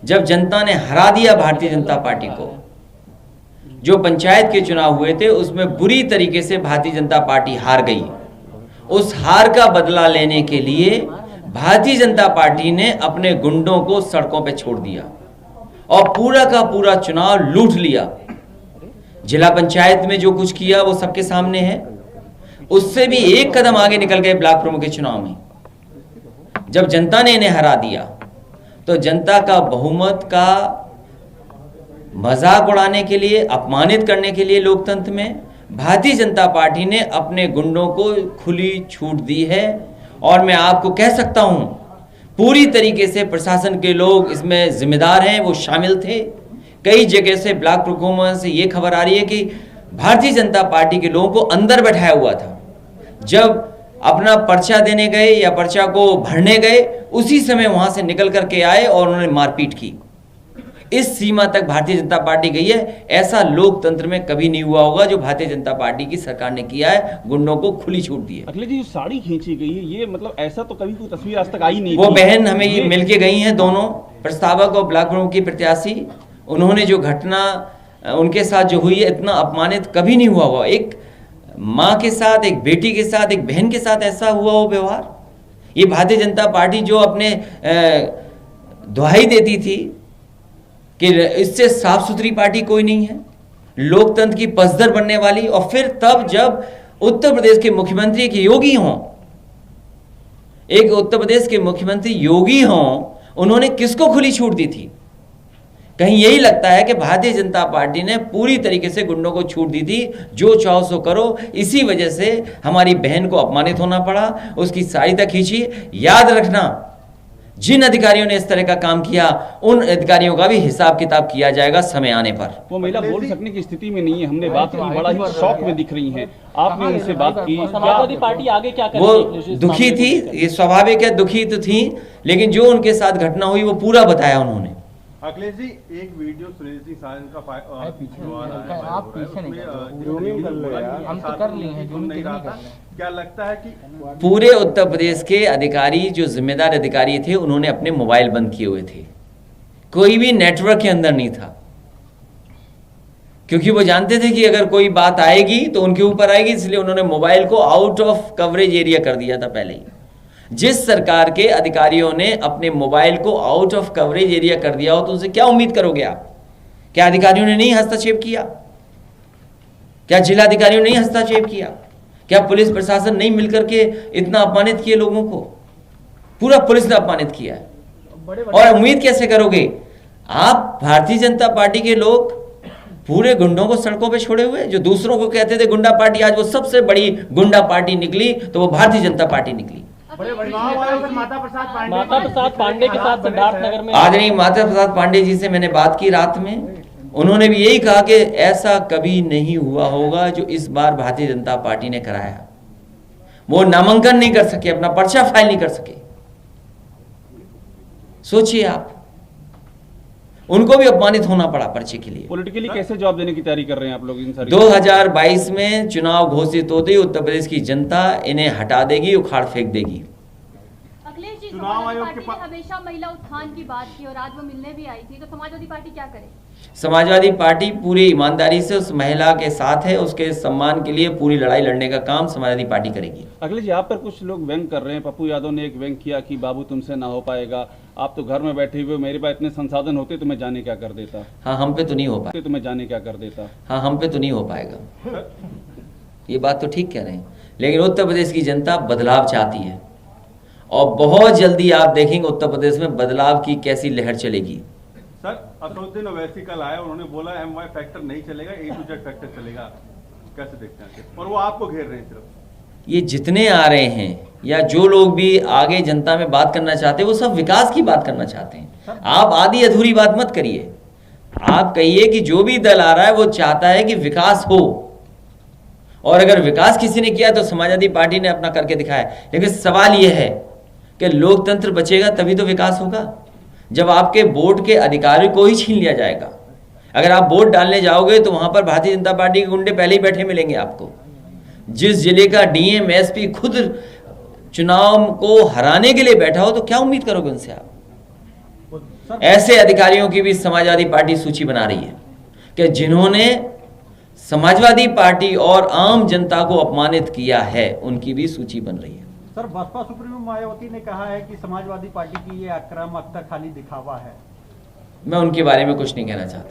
जब जनता ने हरा दिया भारतीय जनता पार्टी को, जो पंचायत के चुनाव हुए थे उसमें बुरी तरीके से भारतीय जनता पार्टी हार गई। उस हार का बदला लेने के लिए भारतीय जनता पार्टी ने अपने गुंडों को सड़कों पे छोड़ दिया और पूरा का पूरा चुनाव लूट लिया। जिला पंचायत में जो कुछ किया वो सबके सामने है। उससे भी एक कदम आगे निकल गए ब्लॉक प्रमुख के चुनाव में। जब जनता ने इन्हें हरा दिया तो जनता का बहुमत का मजाक उड़ाने के लिए, अपमानित करने के लिए लोकतंत्र में भारतीय जनता पार्टी ने अपने गुंडों को खुली छूट दी है। और मैं आपको कह सकता हूं पूरी तरीके से प्रशासन के लोग इसमें जिम्मेदार हैं, वो शामिल थे। कई जगह से ब्लॉक प्रमुख से ये खबर आ रही है कि भारतीय जनता पार्टी के लोगों को अंदर बैठाया हुआ था। जब अपना पर्चा देने गए या पर्चा को भरने गए उसी समय वहां से निकल करके आए और उन्होंने मारपीट की। इस सीमा तक भारतीय जनता पार्टी गई है। ऐसा लोकतंत्र में कभी नहीं हुआ होगा जो भारतीय जनता पार्टी की सरकार ने किया है। गुंडों को खुली छूट दी है। अखिलेश जी, जो साड़ी खींची गई है ये मतलब ऐसा तो कभी कोई तस्वीर आज तक आई नहीं। वो बहन हमें ये मिलके गई हैं, दोनों प्रस्तावक और ब्लॉक प्रमुख की प्रत्याशी। उन्होंने जो घटना उनके साथ जो हुई है, इतना अपमानित कभी नहीं हुआ होगा। एक माँ के साथ, एक बेटी के साथ, एक बहन के साथ ऐसा हुआ हो व्यवहार। ये भारतीय जनता पार्टी जो अपने दुहाई देती थी कि इससे साफ सुथरी पार्टी कोई नहीं है, लोकतंत्र की पसदर बनने वाली। और फिर तब जब उत्तर प्रदेश के मुख्यमंत्री के योगी हों, एक उत्तर प्रदेश के मुख्यमंत्री योगी हों, उन्होंने किसको खुली छूट दी थी? कहीं यही लगता है कि भारतीय जनता पार्टी ने पूरी तरीके से गुंडों को छूट दी थी, जो चाहो सो करो। इसी वजह से हमारी बहन को अपमानित होना पड़ा, उसकी साड़ी तक खींची। याद रखना, जिन अधिकारियों ने इस तरह का काम किया उन अधिकारियों का भी हिसाब किताब किया जाएगा समय आने पर। वो महिला बोल सकने की स्थिति में नहीं है। हमने बात की, बड़ा ही शौक में दिख रही हैं। आपने उनसे बात की, समाजवादी पार्टी आगे क्या करेगी? वो दुखी थी, ये स्वाभाविक है, दुखी तो थी, लेकिन जो उनके साथ घटना हुई वो पूरा बताया उन्होंने। अखिलेश जी, एक वीडियो सुनील सिंह साजन का क्या लगता है कि पूरे उत्तर प्रदेश के अधिकारी, जो जिम्मेदार अधिकारी थे, उन्होंने अपने मोबाइल बंद किए हुए थे। कोई भी नेटवर्क के अंदर नहीं था, क्योंकि वो जानते थे कि अगर कोई बात आएगी तो उनके ऊपर आएगी। इसलिए उन्होंने मोबाइल को आउट ऑफ कवरेज एरिया कर दिया था पहले ही। जिस सरकार के अधिकारियों ने अपने मोबाइल को आउट ऑफ कवरेज एरिया कर दिया हो तो उनसे क्या उम्मीद करोगे आप? क्या अधिकारियों ने नहीं हस्तक्षेप किया? क्या जिला अधिकारियों ने नहीं हस्तक्षेप किया? क्या पुलिस प्रशासन नहीं मिलकर के इतना अपमानित किए लोगों को? पूरा पुलिस ने अपमानित किया है। और उम्मीद कैसे करोगे आप? भारतीय जनता पार्टी के लोग पूरे गुंडों को सड़कों पे छोड़े हुए, जो दूसरों को कहते थे गुंडा पार्टी, आज वो सबसे बड़ी गुंडा पार्टी निकली तो वो भारतीय जनता पार्टी निकली। माता प्रसाद पांडे के साथ सिद्धार्थनगर में आदरणीय माता प्रसाद पांडे जी से मैंने बात की रात में। उन्होंने भी यही कहा कि ऐसा कभी नहीं हुआ होगा जो इस बार भारतीय जनता पार्टी ने कराया। वो नामांकन नहीं कर सके, अपना पर्चा फाइल नहीं कर सके। सोचिए आप, उनको भी अपमानित होना पड़ा पर्चे के लिए। पॉलिटिकली कैसे जवाब देने की तैयारी कर रहे हैं आप लोग इन सारी? 2022 में चुनाव घोषित होते ही उत्तर प्रदेश की जनता इन्हें हटा देगी, उखाड़ फेंक देगी। अखिलेश जी, समाजवादी पार्टी ने हमेशा महिला उत्थान की बात की और आज वो मिलने भी आई थी, तो समाजवादी पार्टी क्या करे? समाजवादी पार्टी पूरी ईमानदारी से उस महिला के साथ है, उसके सम्मान के लिए पूरी लड़ाई लड़ने का काम समाजवादी पार्टी करेगी। अखिलेश जी, आप पर कुछ लोग व्यंग कर रहे हैं। पप्पू यादव ने एक व्यंग किया कि बाबू तुमसे ना हो पाएगा, आप तो घर में बैठे हुए, मेरे पास इतने संसाधन होते तो मैं जाने क्या कर देता। हाँ, हम पे तो नहीं हो पाएगा। तो मैं जाने क्या कर देता। हाँ, हम पे तो नहीं हो पाएगा। ये बात तो ठीक कह रहे हैं, लेकिन उत्तर प्रदेश की जनता बदलाव चाहती है और बहुत जल्दी आप देखेंगे उत्तर प्रदेश में बदलाव की कैसी लहर चलेगी। सर, असदुद्दीन ओवैसी कल आया, उन्होंने बोला MY फैक्टर नहीं चलेगा, A to Z फैक्टर चलेगा। कैसे देखते हैं? और वो आपको घेर रहे हैं सिर्फ। ये जितने आ रहे हैं या जो लोग भी आगे जनता में बात करना चाहते हैं, वो सब विकास की बात करना चाहते हैं। आप आधी अधूरी बात मत करिए। आप कहिए कि जो भी दल आ रहा है वो चाहता है कि विकास हो, और अगर विकास किसी ने किया तो समाजवादी पार्टी ने अपना करके दिखाया। लेकिन सवाल यह है कि लोकतंत्र बचेगा तभी तो विकास होगा। जब आपके वोट के अधिकार को ही छीन लिया जाएगा, अगर आप वोट डालने जाओगे तो वहां पर भारतीय जनता पार्टी के गुंडे पहले ही बैठे मिलेंगे आपको। जिस जिले का DM SP खुद चुनाव को हराने के लिए बैठा हो तो क्या उम्मीद करोगे उनसे आप? ऐसे अधिकारियों की भी समाजवादी पार्टी सूची बना रही है कि जिन्होंने समाजवादी पार्टी और आम जनता को अपमानित किया है, उनकी भी सूची बन रही है। सर, बसपा सुप्रीमो मायावती ने कहा है कि समाजवादी पार्टी की ये आक्रामकता खाली दिखावा है। मैं उनके बारे में कुछ नहीं कहना चाहता।